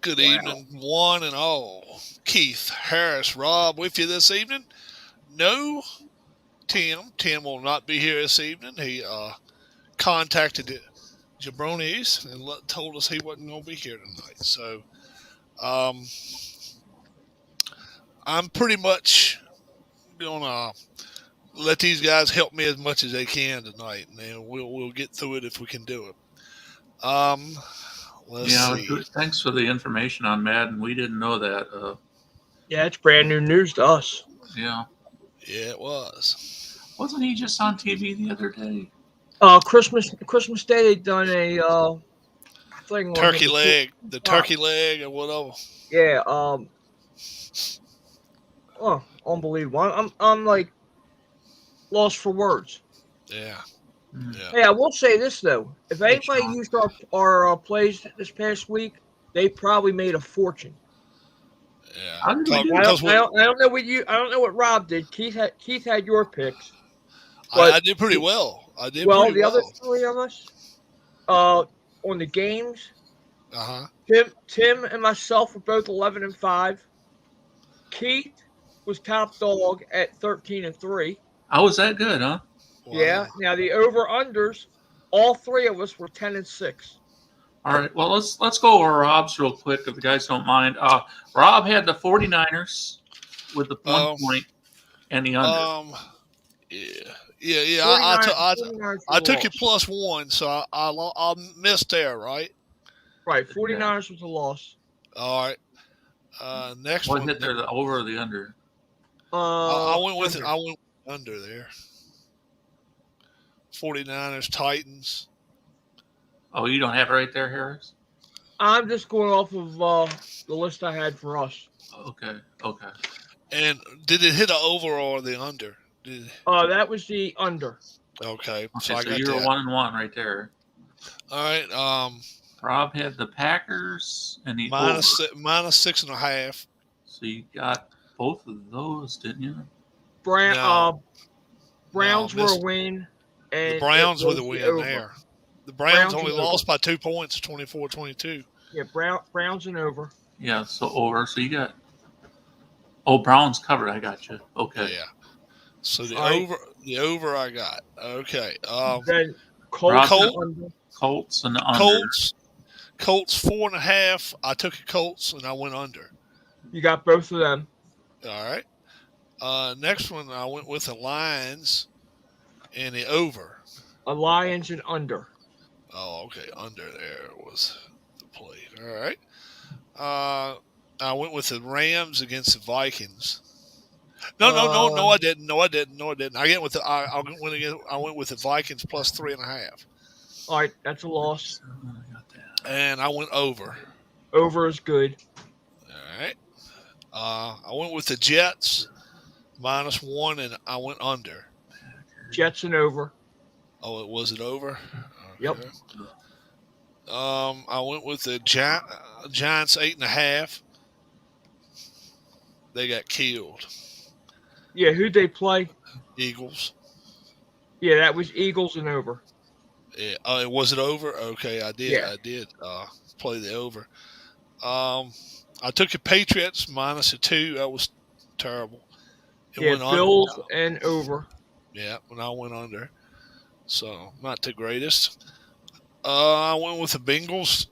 Good Wow. evening, one and all. Keith, Harris, Rob with you this evening. No, Tim. Tim will not be here this evening. He contacted the Jabronis and told us he wasn't going to be here tonight. So um, I'm pretty much going to let these guys help me as much as they can tonight, and then we'll get through it if we can do it. Let's Yeah, see. thanks for the information on Madden. We didn't know that. Yeah, it's brand new news to us. Yeah. Yeah, it was. Wasn't he just on TV the other day? Christmas Day they done a thing on him. Turkey leg, the turkey leg, or whatever. Yeah. Oh, unbelievable. I'm like lost for words. Yeah, Hmm. yeah, Hey, I will say this though: if Hey, anybody Sean. used our plays this past week, they probably made a fortune. yeah. How did we do? Because I don't know what you I don't know what Rob did. Keith had your picks, I but did pretty well. I did well pretty the other well. three of us uh on the games, Uh huh. Tim and myself were both 11-5. Keith was top dog at 13-3. How was that good, huh? Yeah. Wow. Now the over unders, all three of us were 10-6. All right. Well, let's go over Rob's real quick if the guys don't mind. Rob had the 49ers with the 1 point and the under. Um. Yeah. Yeah. Yeah. 49 49ers was I a took it loss. +1, so I missed there, right? Right, Yeah. 49ers was a loss. All right. Next What one. hit there, the over or the under? I went with it. Under. I went under there. 49ers, Titans. Oh, you don't have it right there, Harris? I'm just going off of the list I had for us. Okay. Okay. And did it hit the over or the under? That was the under. Okay, so Okay. I So got you're that. 1-1 right there. All right. Rob had the Packers and the over. Minus 6.5. So you got both of those, didn't you? Brown, No, no, Browns were a missed. win, The and it Browns with was a the win over. there. The Browns Browns only and over. lost by 2 points, 24-22. Yeah, Browns and over. Yeah. So over. So you got. Oh, Browns covered. I got you. Okay. Yeah. So All right. the over I got. Okay. Then Rob Colts had Colt, under. Colts and the under. Colts, Colts 4.5. I took a Colts and I went under. You got both of them. All right. Next one I went with the Lions and the over. A Lions and under. Oh, okay. Under there was the play. All right. Uh, I went with the Rams against the Vikings. No, no, no, Uh, no, I didn't. No, I didn't. No, I didn't. I went with I went with the Vikings +3.5, all right, that's a loss. I got that. and I went over. Over is good. All right. I went with the Jets -1, and I went under. Jets and over. Oh, was it over? Yep. Okay. I went with the Giants 8.5. They got killed. Yeah, who'd they play? Eagles. Yeah, that was Eagles and over. Yeah. Was it over? Okay, I did. Yeah. I did play the over. I took the Patriots -2. That was terrible. It Yeah, went under. Bills and over. Yeah, when I went under. So not the greatest. I went with the Bengals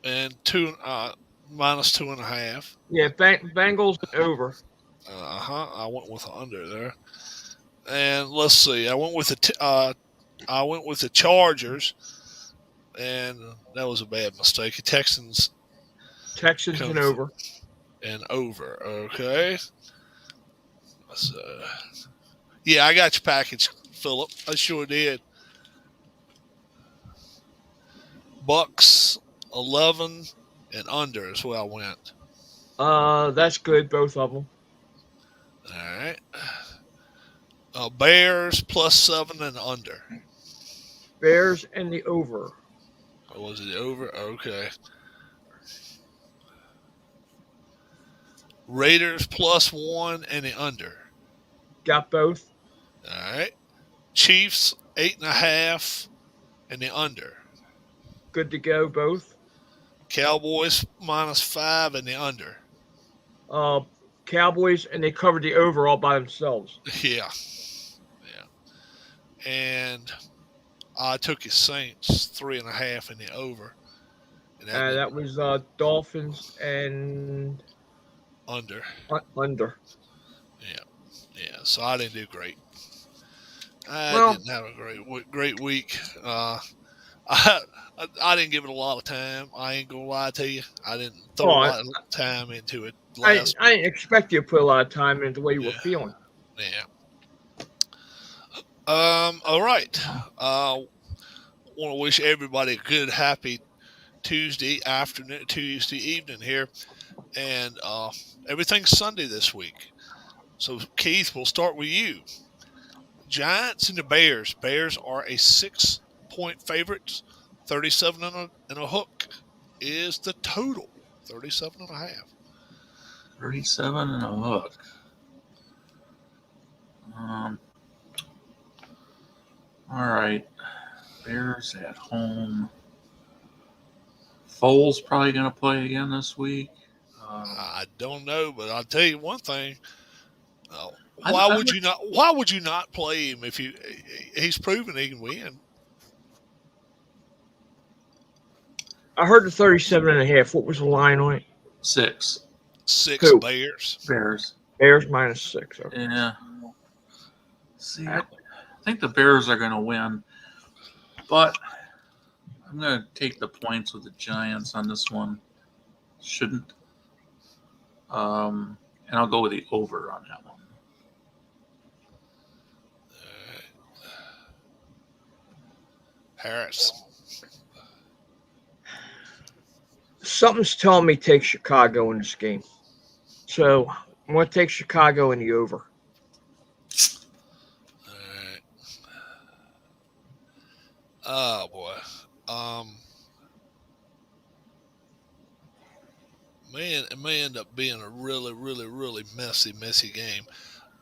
and -2.5. Yeah, Bengals and over. I went with the under there. And let's see. I went with the Chargers, and that was a bad mistake. The Texans Texans and comes over. and over. Okay. So, yeah, I got your package, Philip. I sure did. Bucks 11 and under is where I went. That's good, both of them. All right. Bears +7 and under. Bears and the over. Or was it over? Okay. Raiders +1 and the under. Got both. All right. Chiefs 8.5 and the under. Good to go, both. Cowboys -5 and the under. Cowboys, and they covered the over all by themselves. Yeah. And I took his Saints 3.5 in the over. And That was Dolphins and under. Under. Yeah. So I didn't do great. I Well, didn't have a great week. I didn't give it a lot of time. I ain't gonna lie to you. I didn't throw a lot of time into it last I didn't expect you to put a lot of time into the way you were feeling. Yeah. All right. Want to wish everybody a good, happy Tuesday afternoon, Tuesday evening here, and everything's Sunday this week. So Keith, we'll start with you. Giants and the Bears. Bears are a 6-point favorites. 37 and a hook is the total. 37.5. 37 and a hook. All right. Bears at home. Foles probably going to play again this week. I don't know, but I'll tell you one thing. Why would you not play him if he's proven he can win? I heard the 37.5. What was the line on it? 6. Who? Bears. Bears -6. Okay. Yeah. See, I think the Bears are going to win, but I'm going to take the points with the Giants on this one. Shouldn't. And I'll go with the over on that one. Harris. Something's telling me take Chicago in this game. So I'm going to take Chicago in the over. Oh, boy. Man, it may end up being a really, really, really messy game.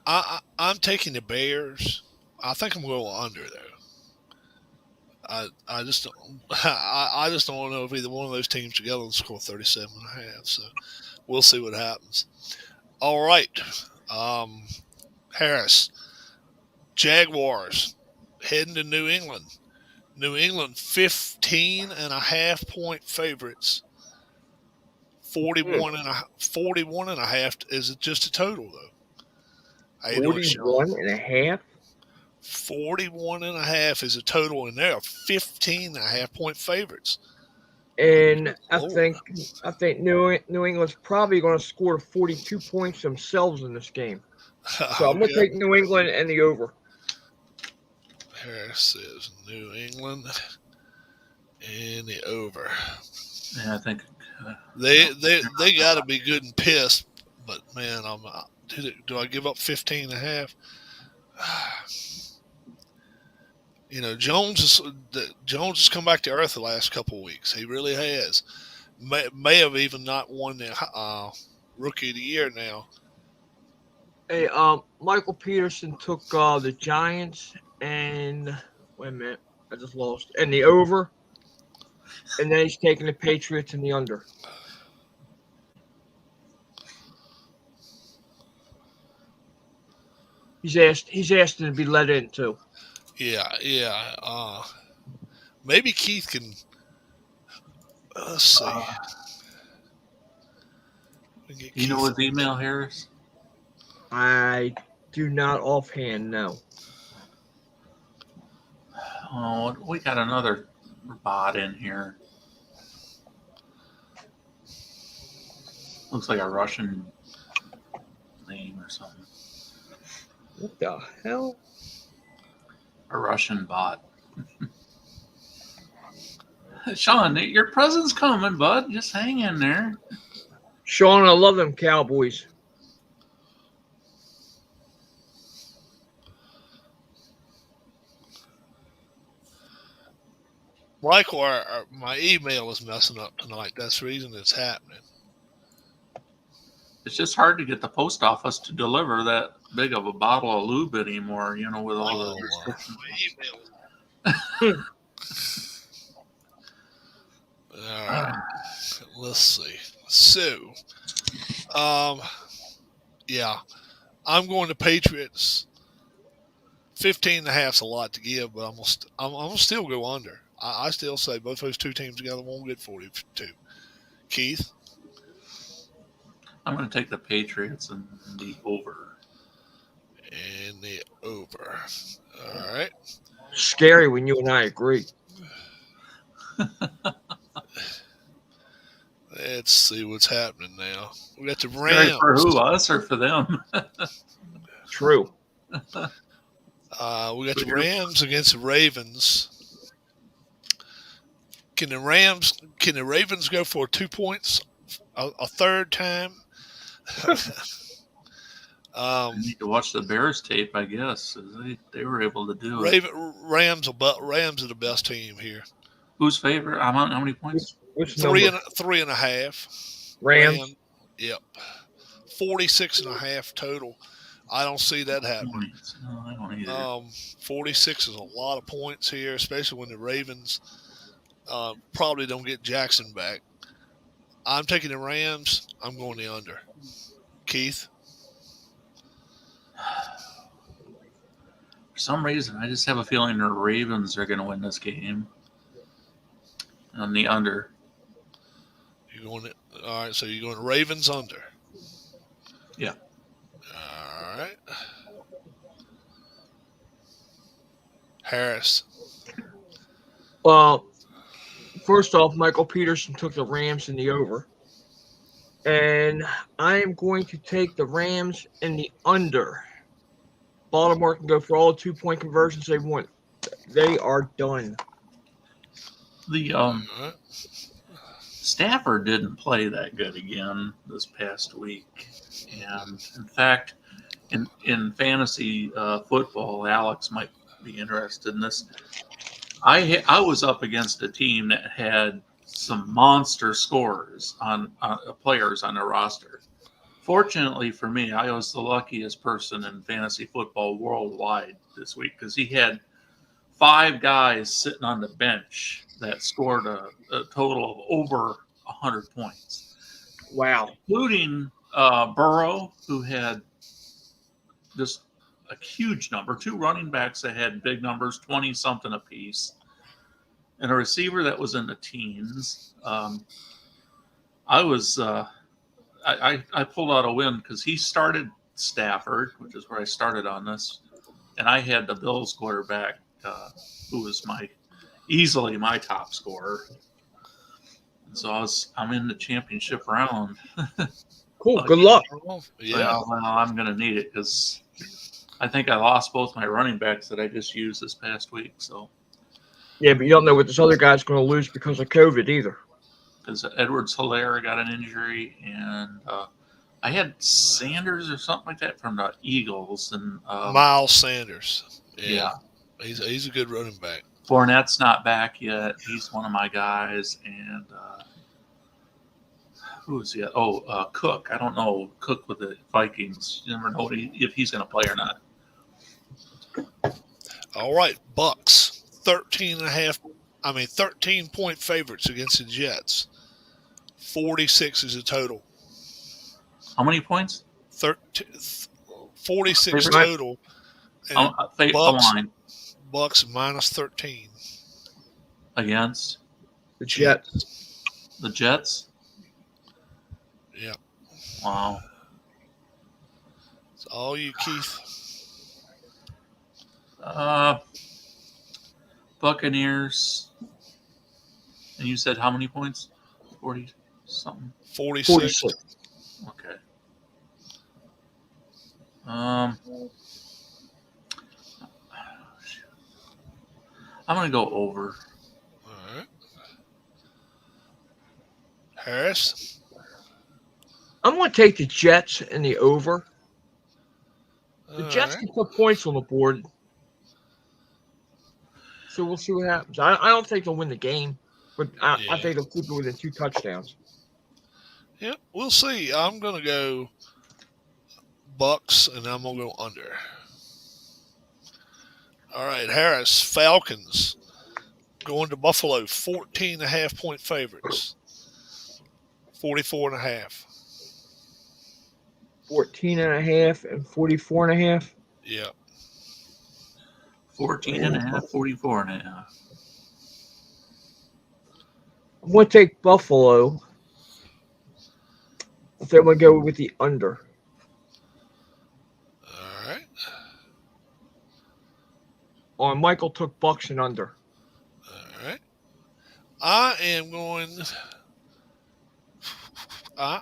I'm taking the Bears. I think I'm going under, though. I just don't I just don't know if either one of those teams together will score 37.5. So we'll see what happens. All right. Harris. Jaguars heading to New England. New England 15.5 point favorites. 41.5 is it just a total though? 41.5. 41.5 is a total, and they are 15.5 point favorites. And I think New England's probably going to score 42 points themselves in this game. So I'm going to take New England and the over. Harris says New England and the over. Yeah, I think they got to be good and pissed. But man, do I give up 15.5? Jones has come back to earth the last couple of weeks. He really has. May have even not won the Rookie of the Year now. Hey, Michael Peterson took the Giants and wait a minute, I just lost. And the over, and then he's taking the Patriots and the under. He's asking to be let in too. Yeah. Maybe Keith can. Let's see. You know his email, Harris? I do not offhand know. Oh, we got another bot in here. Looks like a Russian name or something. What the hell? A Russian bot. Sean, your present's coming, bud. Just hang in there. Sean, I love them Cowboys. Michael, my email is messing up tonight. That's the reason it's happening. It's just hard to get the post office to deliver that big of a bottle of lube anymore, with all the restrictions. All right. let's see. So, um, yeah, I'm going to Patriots. 15.5 is a lot to give, but I'm gonna still go under. I still say both those two teams together won't get 42. Keith I'm going to take the Patriots and the over. and the over. All right. Scary when you and I agree. Let's see what's happening now. We got the Scary for Rams. who? Us or for them? True. We got the Rams against the Ravens. Can the Ravens go for 2 points a third time? I need to watch the Bears tape, I guess. They were able to do it. Rams are the best team here. Who's favorite? How many points? Which Three number? and 3.5. Rams. Yep. 46.5 total. I don't see that happening. No, I don't either. 46 is a lot of points here, especially when the Ravens probably don't get Jackson back. I'm taking the Rams. I'm going the under. Keith? For some reason, I just have a feeling the Ravens are going to win this game. On the under. All right, so you're going Ravens under. Yeah. All right. Harris. Well, first off, Michael Peterson took the Rams in the over. And I am going to take the Rams in the under. Baltimore can go for all 2-point conversions they want. They are done. The Right. Stafford didn't play that good again this past week. And in fact, in fantasy football, Alex might be interested in this. I was up against a team that had some monster scorers on players on their roster. Fortunately for me, I was the luckiest person in fantasy football worldwide this week because he had 5 guys sitting on the bench that scored a total of over 100 points. Wow. Including Burrow, who had just a huge number, 2 running backs that had big numbers, 20-something apiece, and a receiver that was in the teens. I pulled out a win because he started Stafford, which is where I started on this, and I had the Bills quarterback, who was easily my top scorer. And so I'm in the championship round. Cool. Good luck. Yeah. Well, I'm going to need it because I think I lost both my running backs that I just used this past week. So Yeah, but you don't know what this other guy's going to lose because of COVID either. because Edwards-Helaire got an injury, and I had Sanders or something like that from the Eagles, and Miles Sanders. yeah. He's a good running back. Fournette's not back yet. He's one of my guys, and who is he? Cook. I don't know Cook with the Vikings. You never know if he's going to play or not. All right, Bucks 13-point favorites against the Jets. 46 is the total. How many points? 46 Favorite? total. And The line Bucks minus 13 against The Jets. the Jets. Yeah. Wow. It's all you, Keith. Buccaneers. And you said how many points? 40 something. 46. Okay. I'm gonna go over. All right. Harris. I'm going to take the Jets in the over. The All Jets right. can put points on the board. So we'll see what happens. I don't think they'll win the game, but I think they'll keep it within 2 touchdowns. Yeah, we'll see. I'm going to go Bucks, and I'm going to go under. All right, Harris. Falcons going to Buffalo, 14.5-point favorites. 44.5. 14.5 and 44.5. Yeah. 14 and a half, 44 and a half. I'm going to take Buffalo. I think I'm going to go with the under. All right. Michael took Bucks and under. All right. I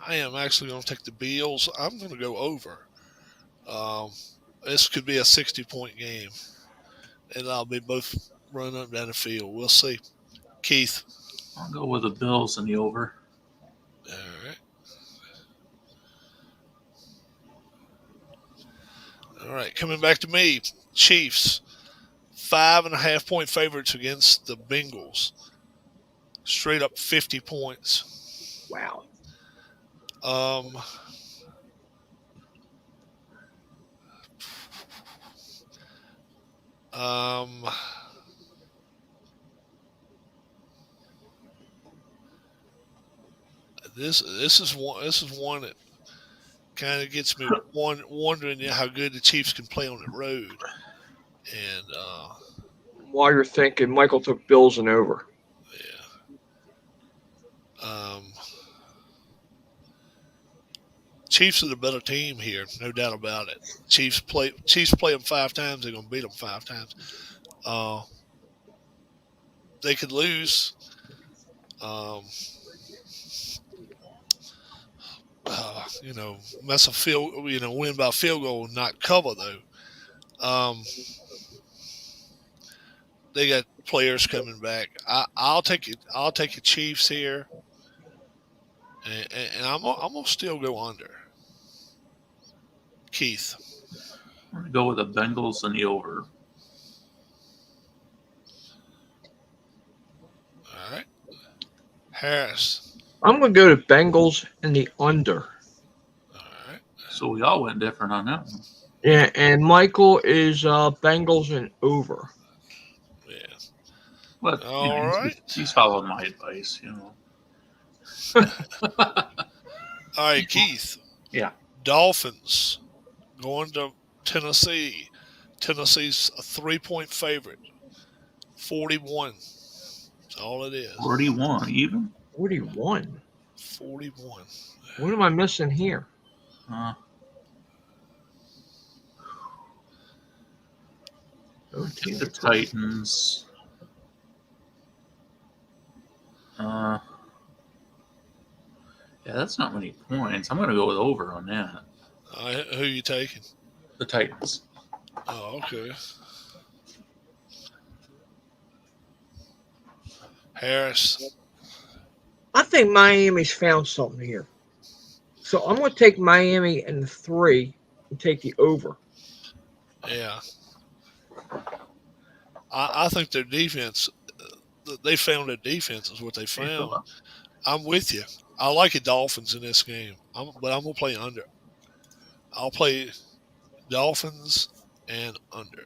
am actually going to take the Bills. I'm going to go over. Um, this could be a 60-point game, and I'll be both running up down the field. We'll see. Keith. I'll go with the Bills and the over. All right. All right. Coming back to me. Chiefs. 5.5-point favorites against the Bengals. Straight up 50 points. Wow. This is one that kind of gets me wondering how good the Chiefs can play on the road. And While you're thinking, Michael took Bills and over. yeah. Chiefs are the better team here, no doubt about it. Chiefs play them 5 times. They're gonna beat them 5 times. They could lose. Mess a field. Win by field goal, and not cover though. They got players coming back. I'll take it. I'll take the Chiefs here, and I'm gonna still go under. Keith. I'm going to go with the Bengals and the over. All right. Harris. I'm going to go to Bengals and the under. All right. So we all went different on that one. Yeah, and Michael is Bengals and over. Yeah. But All right. He's following my advice, All right, Keith. Yeah. Dolphins going to Tennessee. Tennessee's a 3-point favorite. 41. That's all it is. 41 even. 41. 41. What am I missing here? Take the Titans. Yeah, that's not many points. I'm going to go with over on that. Who you taking? The Titans. Oh, okay. Harris. I think Miami's found something here. So I'm going to take Miami and the 3 and take the over. Yeah. I think their defense, they found their defense is what they found. I'm with you. I like the Dolphins in this game, but I'm going to play under. I'll play Dolphins and under.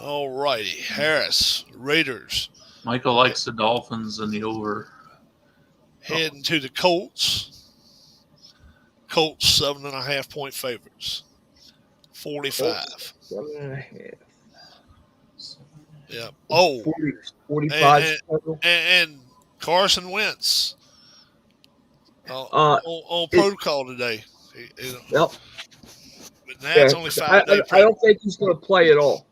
All righty. Harris, Raiders. Michael likes the Dolphins and the over. Heading to the Colts. Colts 7.5-point favorites. 45. 7.5. Yeah. Oh. 45. And Carson Wentz on protocol today. Yep. But now it's only 5 days. I don't think he's going to play at all.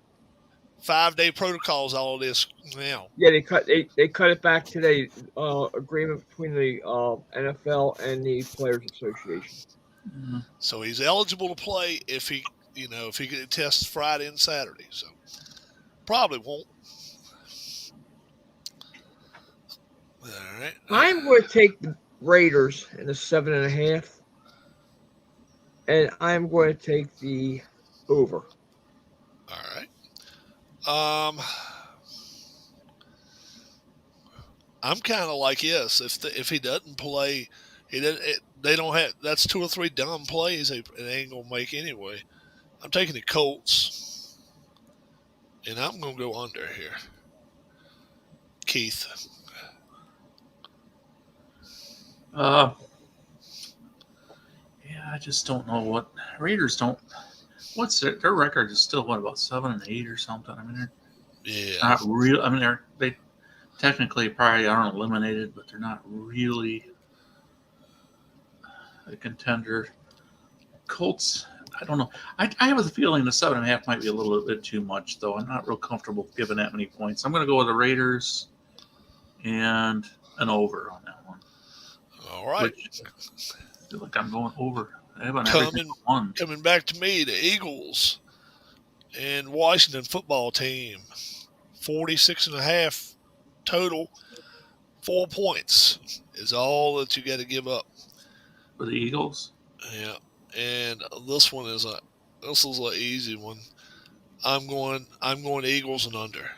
5-day protocols, all of this now. Yeah, they cut it back today. Agreement between the NFL and the Players Association. Mm-hmm. So he's eligible to play if he tests Friday and Saturday. So probably won't. All right. I'm going to take the Raiders in the 7.5, and I'm going to take the over. All right. I'm kind of like yes. If he doesn't play, they don't have. That's 2 or 3 dumb plays it ain't gonna make anyway. I'm taking the Colts, and I'm gonna go under here. Keith. Uh, yeah, I just don't know what Raiders don't. What's their record is still what about 7-8 or something? I mean, they're Yeah. not real. I mean, they technically probably aren't eliminated, but they're not really a contender. Colts, I don't know. I have a feeling the 7.5 might be a little bit too much, though. I'm not real comfortable giving that many points. I'm going to go with the Raiders and an over on that one. All right. Which I feel like I'm going over. I have on everything Coming but one. coming back to me, the Eagles and Washington football team. 46.5 total. 4 points is all that you got to give up. For the Eagles. Yeah. And this is an easy one. I'm going Eagles and under.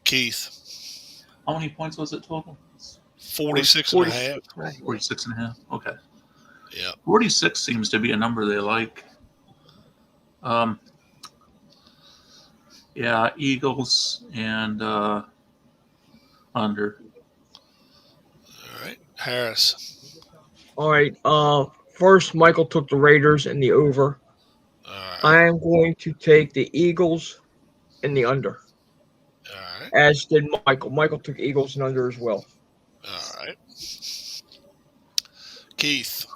Keith. How many points was it total? 46 and a half. 46.5. Okay. Yeah. 46 seems to be a number they like. Yeah, Eagles and under. All right. Harris. All right. First, Michael took the Raiders and the over. All right. I am going to take the Eagles and the under, All right. as did Michael. Michael took Eagles and under as well. All right. Keith.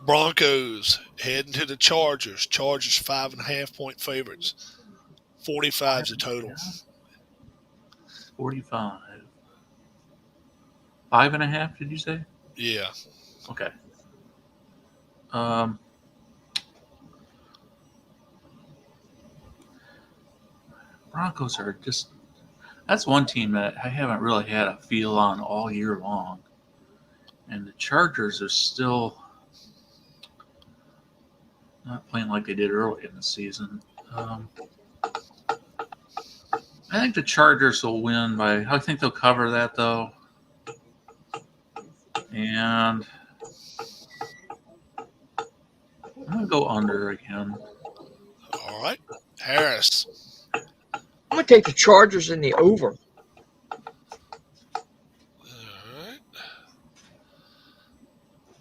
Broncos heading to the Chargers. Chargers 5.5 point favorites. 45 is the total. 45. 5.5, did you say? Yeah. Okay. Broncos are just. That's one team that I haven't really had a feel on all year long. And the Chargers are still not playing like they did early in the season. I think the Chargers will win by. I think they'll cover that though. And I'm gonna go under again. All right. Harris. I'm going to take the Chargers and the over. All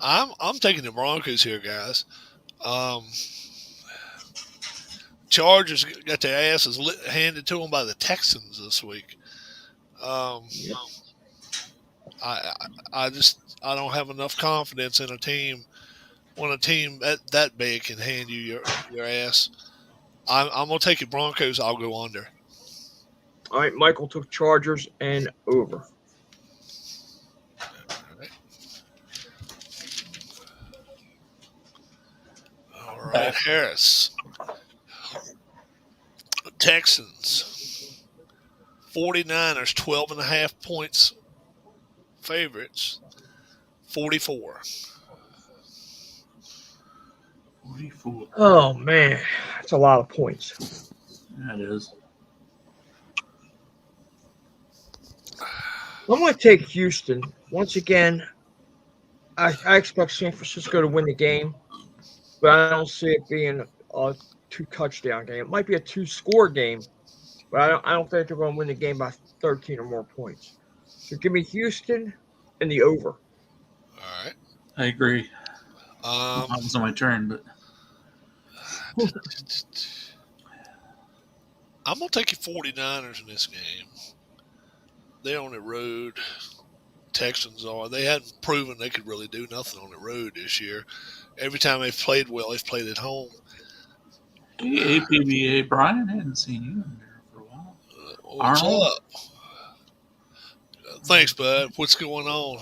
right. I'm taking the Broncos here, guys. Chargers got their asses handed to them by the Texans this week. Yep. I don't have enough confidence in a team when a team that big can hand you your ass. I'm gonna take the Broncos. I'll go under. All right. Michael took Chargers and over. All right, Harris. Texans. 49ers 12.5 points favorites. 44. 44. Oh, man. That's a lot of points. That is. I'm going to take Houston. Once again, I expect San Francisco to win the game, but I don't see it being a 2-touchdown game. It might be a 2-score game, but I don't think they're going to win the game by 13 or more points. So give me Houston and the over. All right. I agree. Um, That was on my turn, but I'm going to take the 49ers in this game. They're on the road. Texans are. They hadn't proven they could really do nothing on the road this year. Every time they've played well, they've played at home. hey, APBA, Brian, I hadn't seen you in there for a while. What's Arnold? up? Thanks, bud. What's going on?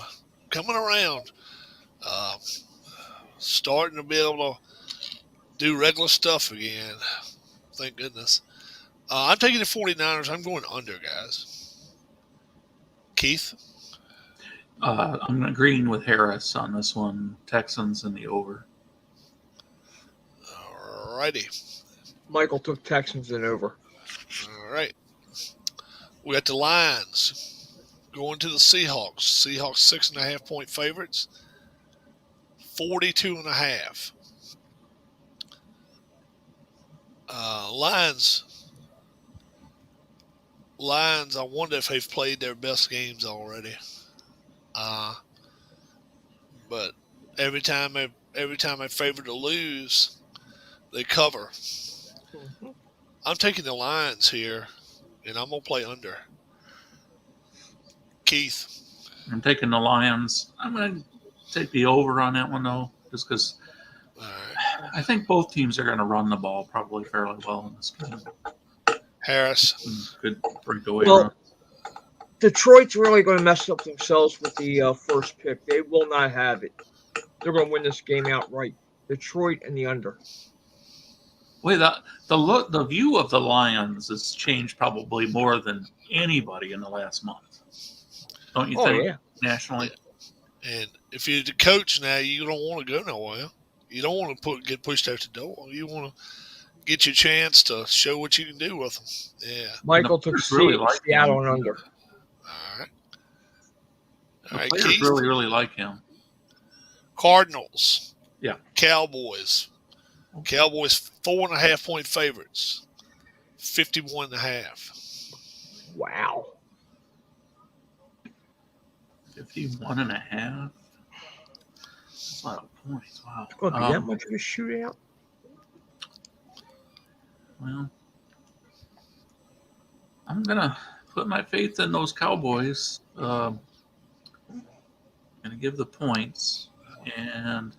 Coming around. Starting to be able to do regular stuff again. Thank goodness. I'm taking the 49ers. I'm going under, guys. Keith? I'm agreeing with Harris on this one. Texans and the over. All righty. Michael took Texans and over. All right. We got the Lions going to the Seahawks. Seahawks 6.5 point favorites. 42.5. Lions, I wonder if they've played their best games already. Uh, but every time I favor to lose, they cover. Mhm. I'm taking the Lions here, and I'm gonna play under. Keith. I'm taking the Lions. I'm going to take the over on that one, though, just because All right. I think both teams are going to run the ball probably fairly well in this game. Harris. Some good breakaway Well, run. Detroit's really going to mess up themselves with the first pick. They will not have it. They're going to win this game outright. Detroit and the under. Wait, the view of the Lions has changed probably more than anybody in the last month. Don't you Oh think? yeah. Nationally, And if you're the coach now, you don't want to go nowhere. You don't want to get pushed out the door. You want to get your chance to show what you can do with them. Yeah. Michael took players really like Seattle him. and under. All right. The All right, players Keith. really like him. Cardinals. Yeah. Cowboys. Cowboys 4.5-point favorites. 51.5. Wow. 51.5. That's a lot of points. Wow. It's going to be that much of a shootout. Well, I'm gonna put my faith in those Cowboys. Gonna give the points and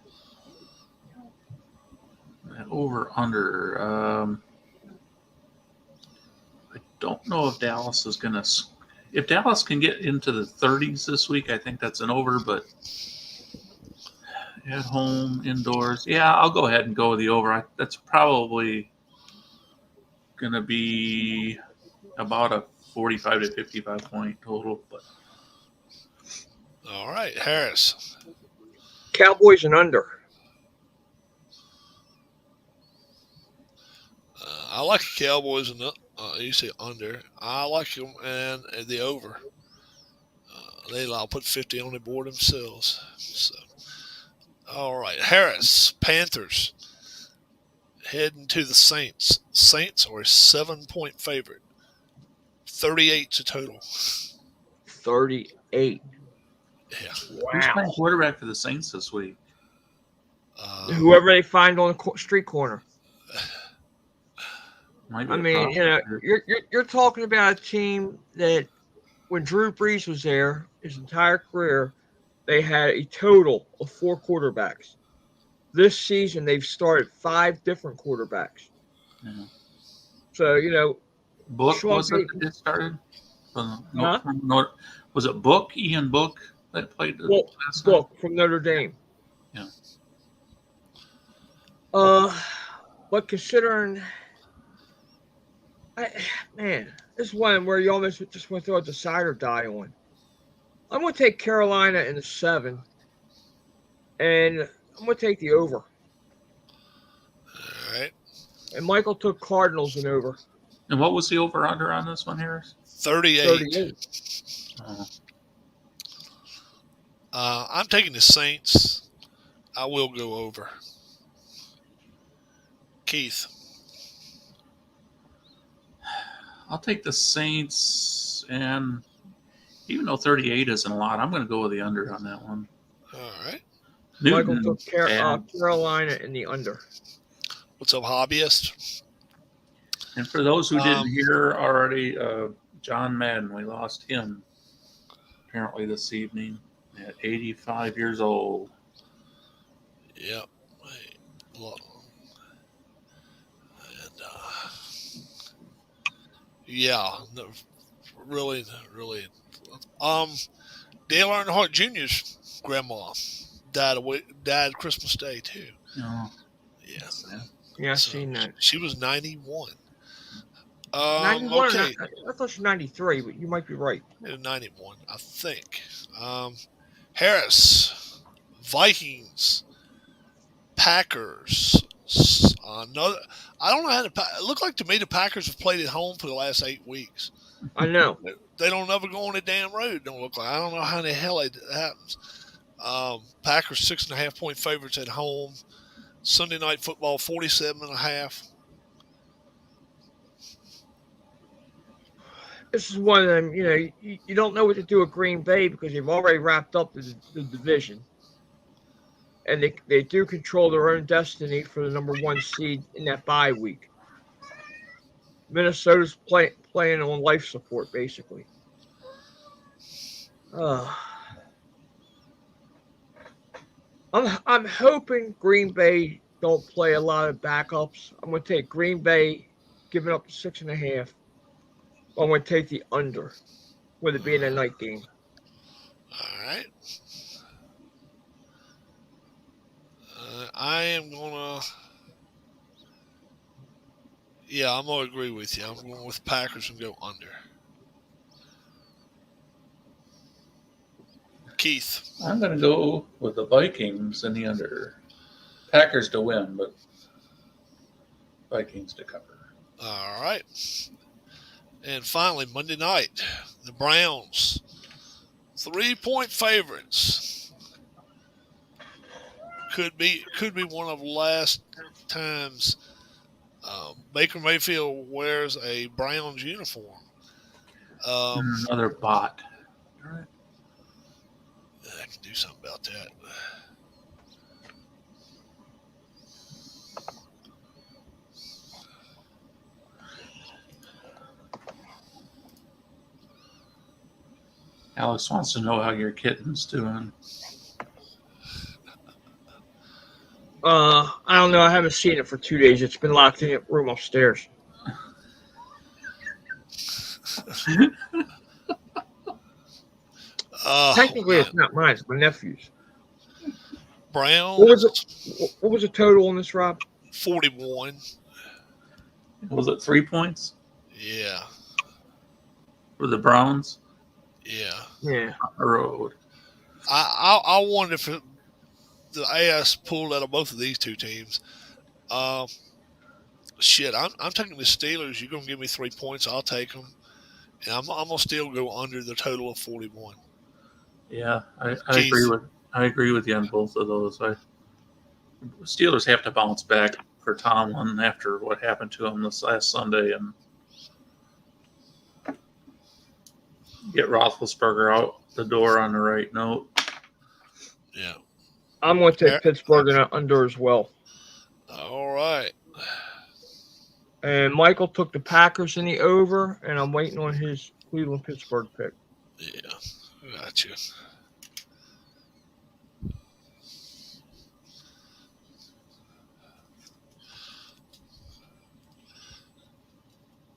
that over under. I don't know if Dallas is gonna. If Dallas can get into the 30s this week, I think that's an over. But at home, indoors, yeah, I'll go ahead and go with the over. That's probably going to be about a 45 to 55 point total. But All right, Harris. Cowboys and under. I like the Cowboys and you say under. I like them and the over. They'll put 50 on the board themselves. So, all right, Harris. Panthers heading to the Saints. Saints are a 7-point favorite. 38's a total. 38. Yeah. who's Wow. playing quarterback for the Saints this week? Whoever they find on the street corner. Might be I a mean, prospect. you're talking about a team that when Drew Brees was there, his entire career, they had a total of 4 quarterbacks. This season, they've started 5 different quarterbacks. Yeah. So, Book Sean was it Payton. that started? Huh? Was it Book? Ian Book that played the Well, last night? Book from Notre Dame. Yeah. But considering, man, this is one where you almost just want to throw a decide or die on. I'm going to take Carolina in the 7, and I'm going to take the over. All right. And Michael took Cardinals and over. And what was the over under on this one, Harris? 38. 38. Oh, I'm taking the Saints. I will go over. Keith. I'll take the Saints, and even though 38 isn't a lot, I'm going to go with the under on that one. All right. Michael Newton, took Carolina in the under. What's up, hobbyist? and for those who didn't hear already, John Madden, we lost him apparently this evening at 85 years old. Yep. And, yeah, no, really. Dale Earnhardt Jr.'s grandma died Christmas Day too. Oh, Yeah. Yeah, I've So, seen that. She was 91. 91. Okay. I thought she was 93, but you might be right. 91, I think. Harris, Vikings, Packers. Another. I don't know how to. It looked like to me the Packers have played at home for the last 8 weeks. I know. They don't ever go on the damn road. Don't look like. I don't know how the hell that happens. Packers 6.5-point favorites at home. Sunday night football 47.5. this is one of them. You don't know what to do with Green Bay because they've already wrapped up the division, and they do control their own destiny for the number one seed in that bye week. Minnesota's playing on life support basically. Uh, I'm hoping Green Bay don't play a lot of backups. I'm going to take Green Bay giving up 6.5. I'm going to take the under with it being a night game. All right. I am gonna. Yeah, I'm gonna agree with you. I'm going with Packers and go under. Keith. I'm going to go with the Vikings and the under. Packers to win, but Vikings to cover. All right. And finally, Monday night, the Browns, 3-point favorites. Could be one of the last times Baker Mayfield wears a Browns uniform. Another bot. All right. I can do something about that. Alex wants to know how your kitten's doing. I don't know. I haven't seen it for 2 days. It's been locked in a room upstairs. Technically, it's not mine. It's my nephew's. Browns. What was the total on this, Rob? 41. Was it 3 points Yeah. for the Browns? Yeah. Yeah. Road. I wonder if the AS pulled out of both of these two teams. Shit, I'm taking the Steelers. You're gonna give me 3 points, I'll take them, and I'm gonna still go under the total of 41. Yeah, I agree with you on both of those. Steelers have to bounce back for Tomlin after what happened to him this last Sunday and get Roethlisberger out the door on the right note. Yeah. I'm going to take Pittsburgh and under as well. All right. And Michael took the Packers in the over, and I'm waiting on his Cleveland-Pittsburgh pick. Yeah, gotcha.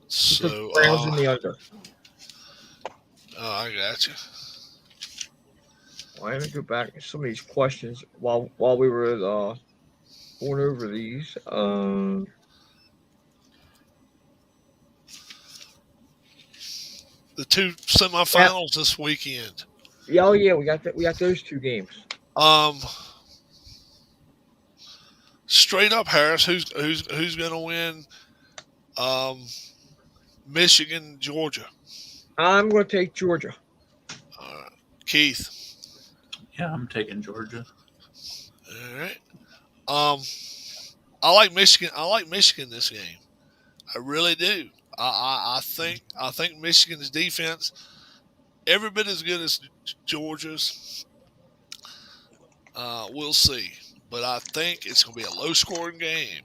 So, Browns in the under. Oh, I got you. Well, I'm gonna go back to some of these questions while we were going over these. The two semifinals this weekend. Yeah, we got that. We got those two games. Straight up, Harris. Who's going to win? Michigan, Georgia. I'm going to take Georgia. Keith. Yeah, I'm taking Georgia. All right. I like Michigan. I like Michigan this game. I really do. I think Michigan's defense every bit as good as Georgia's. We'll see, but I think it's going to be a low-scoring game,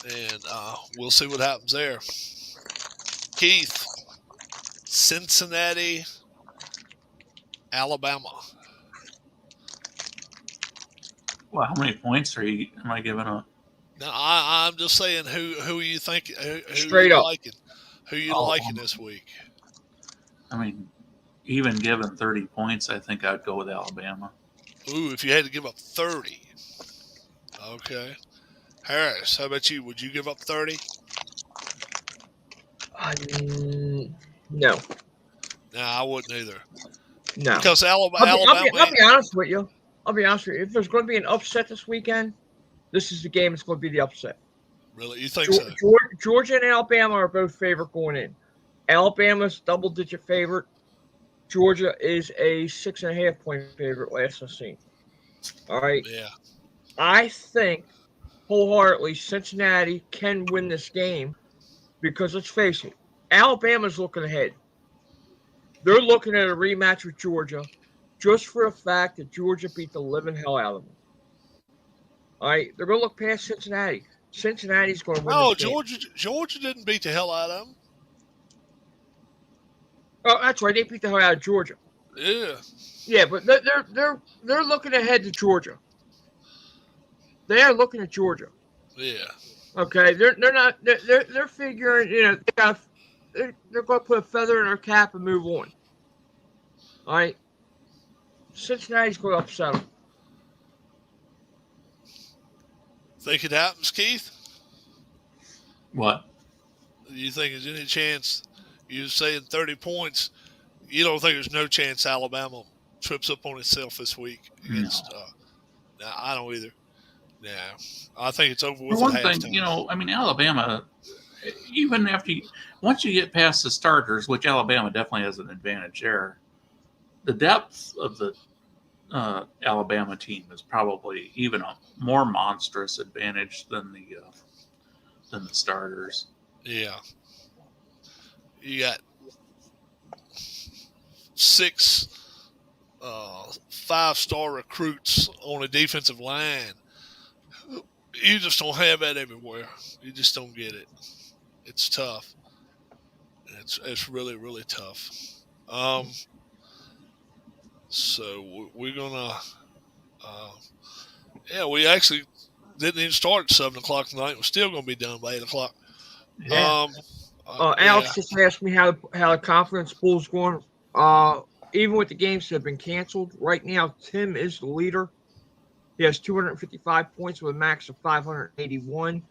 and we'll see what happens there. Keith, Cincinnati, Alabama. Well, how many points am I giving up? No, I'm just saying who you think who straight you up liking, who you liking this week. I mean, even given 30 points, I think I'd go with Alabama. Ooh, if you had to give up 30. Okay. Harris, how about you? Would you give up 30? No. No, I wouldn't either. No. Because Alabama. I'll be honest with you. If there's going to be an upset this weekend, this is the game that's going to be the upset. Really? You think so? Georgia and Alabama are both favorite going in. Alabama's double-digit favorite. Georgia is a 6.5-point favorite last I've seen. All right? Yeah. I think wholeheartedly Cincinnati can win this game because let's face it, Alabama's looking ahead. They're looking at a rematch with Georgia just for the fact that Georgia beat the living hell out of them. All right, they're going to look past Cincinnati. Cincinnati's going to win Oh, this game. Georgia didn't beat the hell out of them. Oh, that's right. They beat the hell out of Georgia. Yeah. Yeah, but they're looking ahead to Georgia. They are looking at Georgia. Yeah. Okay, they're not they're figuring they're going to put a feather in their cap and move on. All right, Cincinnati's going to upset them. Think it happens, Keith? What? You think there's any chance? You're saying 30 points. You don't think there's no chance Alabama trips up on itself this week against? No, I don't either. No, I think it's over For with one at thing, halftime. Alabama, even once you get past the starters, which Alabama definitely has an advantage there, the depth of the Alabama team is probably even a more monstrous advantage than the starters. Yeah. You got 6 5-star recruits on a defensive line. You just don't have that everywhere. You just don't get it. It's tough. It's really, really tough. So we're gonna. We actually didn't even start at 7 o'clock tonight. We're still gonna be done by 8 o'clock. Yeah. Yeah. Alex just asked me how the conference pool's going. Even with the games that have been canceled, right now Tim is the leader. He has 255 points with a max of 581.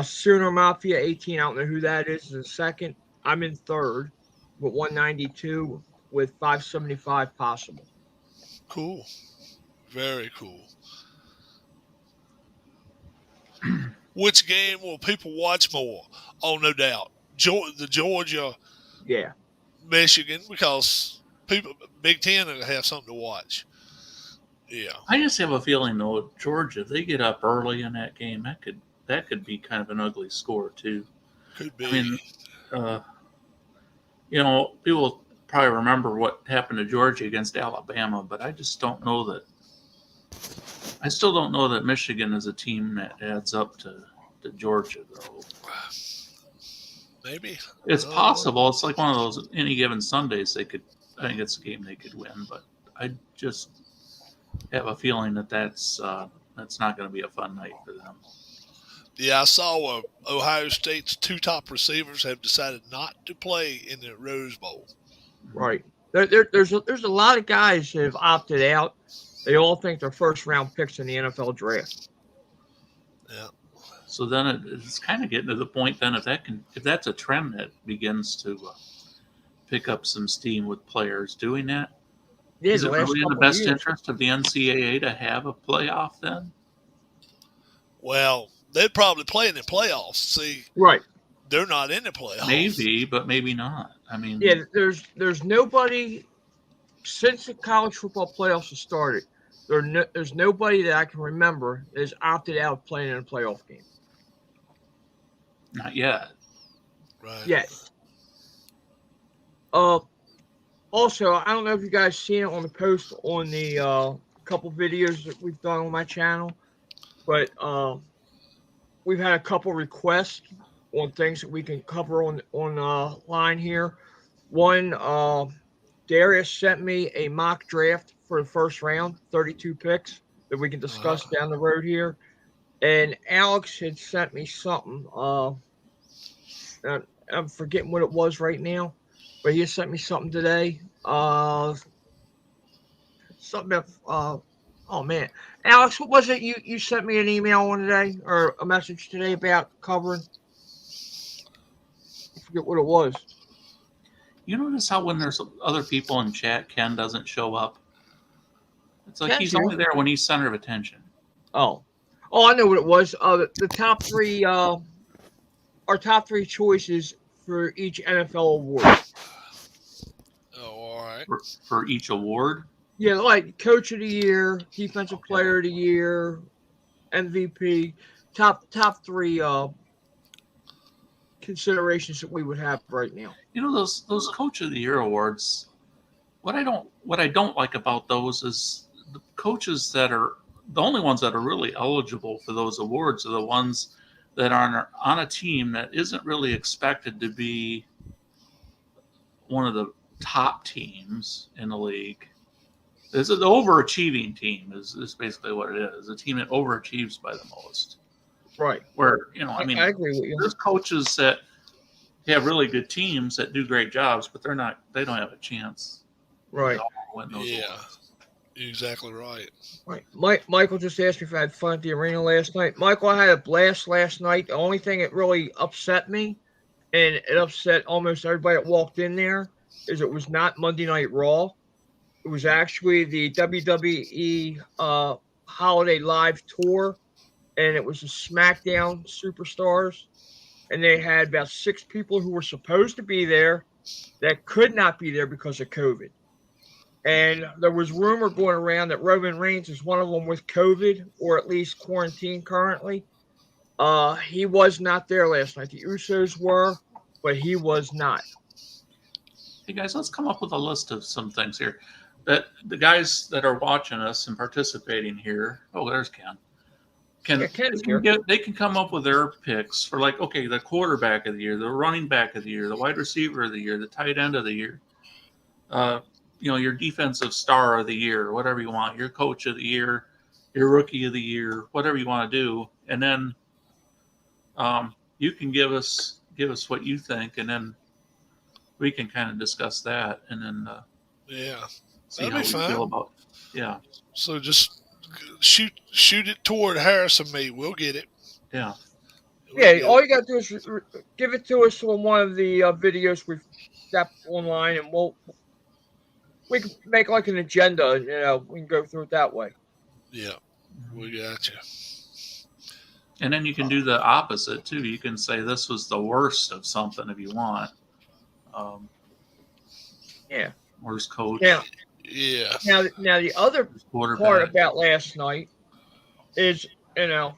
Sooner Mafia 18, I don't know who that is in second. I'm in third with 192 with 575 possible. Cool. Very cool. Which game will people watch more? Oh, no doubt. The Georgia, Yeah. Michigan, because Big Ten will have something to watch. Yeah. I just have a feeling though, Georgia, if they get up early in that game, that could be kind of an ugly score too. Could be. I mean, people probably remember what happened to Georgia against Alabama, but I just don't know that. I still don't know that Michigan is a team that adds up to Georgia, though. Maybe. It's possible. It's like one of those any given Sundays I think it's a game they could win, but I just have a feeling that's not going to be a fun night for them. Yeah, I saw Ohio State's 2 top receivers have decided not to play in the Rose Bowl. Right. There's a lot of guys that have opted out. They all think they're first-round picks in the NFL draft. Yeah. So then it's kind of getting to the point then if that's a trend that begins to pick up some steam with players doing that. Yeah, Is it really in the best interest of the NCAA to have a playoff then? Well, they'd probably play in the playoffs. See, right? They're not in the playoffs. Maybe, but maybe not. I mean, yeah, there's nobody since the college football playoffs have started. There's nobody that I can remember that has opted out of playing in a playoff game. Not yet. Right. Yet. Also, I don't know if you guys seen it on the post on the couple videos that we've done on my channel, but we've had a couple requests on things that we can cover on line here. One, Darius sent me a mock draft for the first round, 32 picks that we can discuss down the road here. And Alex had sent me something. I'm forgetting what it was right now, but he sent me something today. Something about, oh man, Alex, what was it you sent me an email on today or a message today about covering? I forget what it was. You notice how when there's other people in chat, Ken doesn't show up? It's like he's only there when he's center of attention. Oh, I know what it was. The top three, our top 3 choices for each NFL award. Oh, all right. For each award? Yeah, like Coach of the Year, Defensive Player of the Year, MVP, top 3 considerations that we would have right now. You know, those Coach of the Year awards. What I don't like about those is the coaches that are the only ones that are really eligible for those awards are the ones that are on a team that isn't really expected to be one of the top teams in the league. This is the overachieving team is basically what it is. A team that overachieves by the most. Right. Where, I mean, I agree with you. there's coaches that have really good teams that do great jobs, but they don't have a chance. Right. To win those awards. You're exactly right. Right. Michael just asked me if I had fun at the arena last night. Michael, I had a blast last night. The only thing that really upset me, and it upset almost everybody that walked in there, is it was not Monday Night Raw. It was actually the WWE Holiday Live Tour, and it was the SmackDown Superstars. And they had about 6 people who were supposed to be there that could not be there because of COVID. And there was rumor going around that Roman Reigns is one of them with COVID, or at least quarantined currently. He was not there last night. The Usos were, but he was not. Hey guys, let's come up with a list of some things here that the guys that are watching us and participating here. Oh, there's Ken. They can come up with their picks for, like, okay, the quarterback of the year, the running back of the year, the wide receiver of the year, the tight end of the year. Your defensive star of the year, whatever you want, your coach of the year, your rookie of the year, whatever you want to do, and then you can give us what you think, and then we can kind of discuss that, and then see how we feel about it. Yeah. So just shoot it toward Harris and me. We'll get it. Yeah. All you got to do is give it to us on one of the videos we've got online, and we can make like an agenda, and we can go through it that way. Yeah, we got you. And then you can do the opposite too. You can say this was the worst of something if you want. Worst coach. Yeah. Now the other part about last night is, I know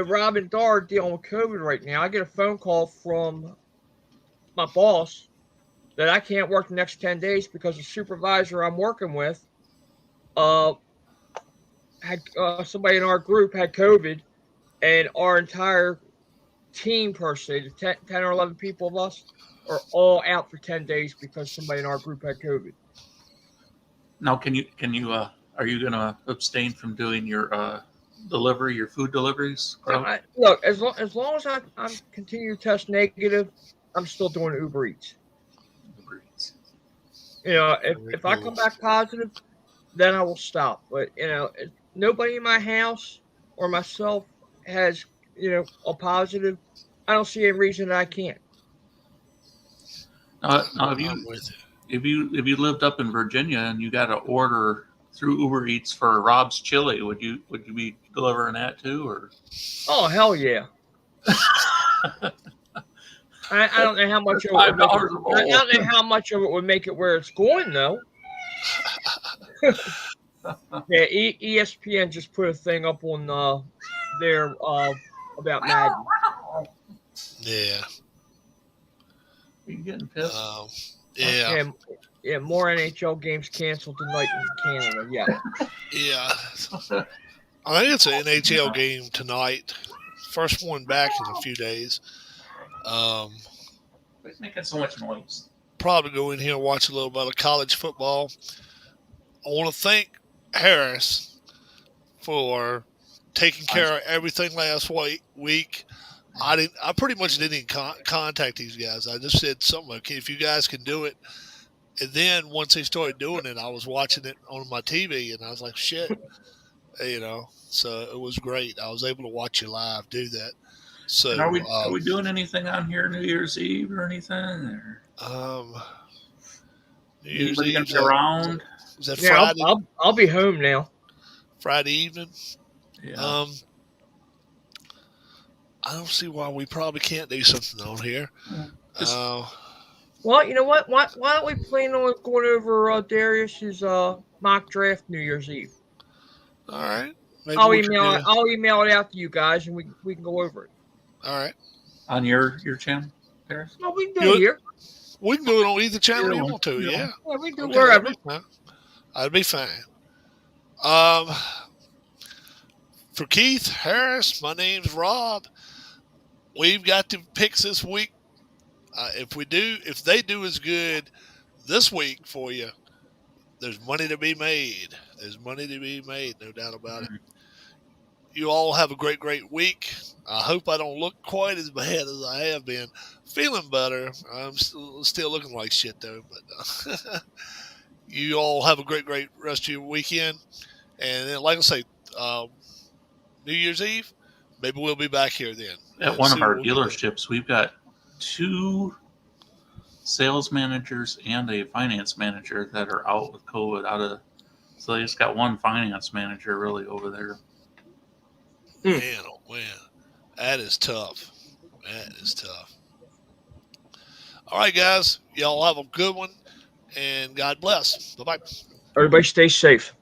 Rob and Dar are dealing with COVID right now. I get a phone call from my boss that I can't work the next 10 days because the supervisor I'm working with had somebody in our group had COVID, and our entire team, per se, the 10 or 11 people of us, are all out for 10 days because somebody in our group had COVID. Now, are you going to abstain from doing your your food deliveries? Look, as long as I'm continue to test negative, I'm still doing Uber Eats. If I come back positive, then I will stop. But nobody in my house or myself has a positive. I don't see any reason that I can't. Now, if you lived up in Virginia and you got to order through Uber Eats for Rob's Chili, would you be delivering that too, or? Oh, hell yeah! I don't know how much of it would make it, I don't know how much of it would make it where it's going though. Yeah, ESPN just put a thing up on there about Madden. Yeah. Are you getting pissed? Yeah, more NHL games canceled tonight in Canada. Yeah. Yeah. I think it's an NHL game tonight. First one back in a few days. It's making so much noise. Probably go in here and watch a little bit of college football. I want to thank Harris for taking care of everything last week. I pretty much didn't even contact these guys. I just said something, okay, if you guys can do it. And then once they started doing it, I was watching it on my TV, and I was like, shit, So it was great. I was able to watch you live do that. So and are we doing anything on here New Year's Eve or anything? Or? New Year's Eve gonna be around? Is that Friday? I'll be home now. Friday evening. Yeah. I don't see why we probably can't do something on here. Well, you know what? Why don't we plan on going over Darius's mock draft New Year's Eve? All right. I'll email it out to you guys, and we can go over it. All right. on your channel, Paris? No, we do You- it here. We can do it on either channel you Yeah, want to. yeah. Yeah. Yeah, we do Okay, wherever. That'd be fine. Um, for Keith Harris, my name's Rob. We've got the picks this week. If they do as good this week for you, there's money to be made. There's money to be made, no doubt about it. You all have a great, great week. I hope I don't look quite as bad as I have been. Feeling better. I'm still looking like shit, though. But you all have a great, great rest of your weekend. And then, like I say, New Year's Eve, maybe we'll be back here then. At one of our dealerships, we've got 2 sales managers and a finance manager that are out with COVID. So they just got one finance manager really over there. Man, oh man, that is tough. That is tough. All right, guys, y'all have a good one, and God bless. Bye bye. Everybody stay safe.